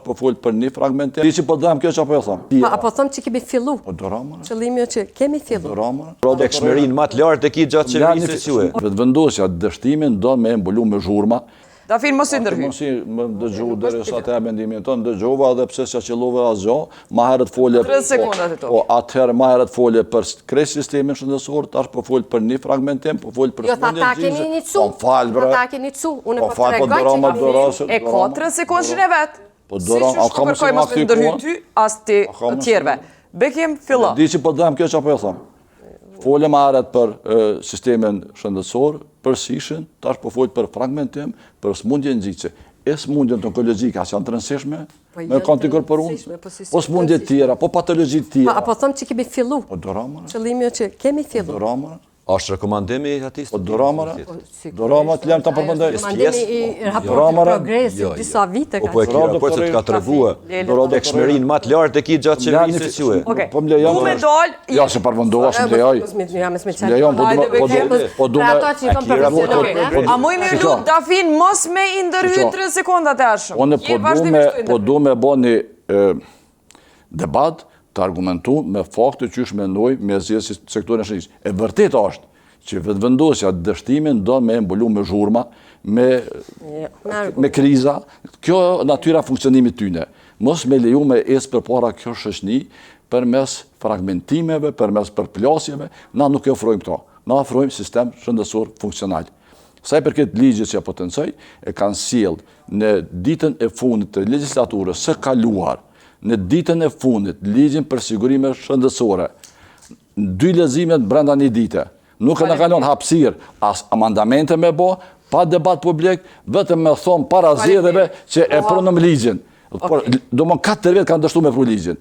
po fol për një fragmentim. Ti që po dëm kjo çapo e them. Apo them që kemi fillu. Po dorama. Qëllimi është që kemi fillu. Dorama. Tekshmërinë më të lartë e ki gjatë qeverisë së Vetëvendosja dështimin do me mbulu me zhurma. Dafin mos i ndërhyj. Mos i më dëgjoj derisa të jap mendimin tonë, dëgjova edhe pse s'ja qellova asgjë, më herët folje. 30 sekonda të to. Po atëherë më herët folje për krejt sistemin shëndetësor, tash po fol për një fragmentim, po fol për Jo, ta keni inicu. Po fal bre. Ta keni inicu. Unë Po po fal po tregoj dorama që dorasë. E ka 30 sekondën e vet. Po dorama, ka mos të ndërhyj ty as ti të tjerëve. Bekim fillo. Di që po dëm kjo çapo e them. Folëm më herët për sistemin shëndetësor, për sishin, tash po fol për fragmentim, për smundje nxitse. Smundjen onkologjike as janë të rëndësishme me antikorporunë, po smundje të tjera, po patologji të tjera. Apo them që kemi fillu. Po dorama. Qëllimi është që kemi fillu. Dorama. është rekomandimi aty? Po dorama. Dorama të lëm ta përmendoj. Rekomandimi i raportit progresi disa vite ka. Po e kira po të ka treguar. Tekshmërinë më të lartë e ki gjatë qeverisë së Okej. Po më lejon. Du me dal. Ja, se përmendova se lejoj. Lejon, po du A muj mi lut Dafin mos me i ndërhyj 30 sekondat e ashëm. Unë po du me bo një debat të argumentu me fakte që është mendoj me zgjedhjes sektorin e shëndetësisë. E vërtet është që vetëvendosja dështimin do me mbulu me zhurma, me kriza. Kjo natyra funksionimit tyne. Mos me leju me ecë përpara kjo shoqëni përmes fragmentimeve, përmes përplasjeve, na nuk e ofrojmë këto. Na ofrojmë sistem shëndetësor funksional. Sa i përket ligjit që ja potencoj, e kanë sjellë në ditën e fundit të legjislaturës së kaluar, në ditën e fundit, ligjin për sigurime shëndetësore, 2 leximet brenda një dite. Nuk e në kalon hapësirë as amandamente me bo, pa debat publik, vetëm me thonë para zgjedhjeve që e pronëm ligjin. Do më 4 vjet kanë dështu me pru ligjin.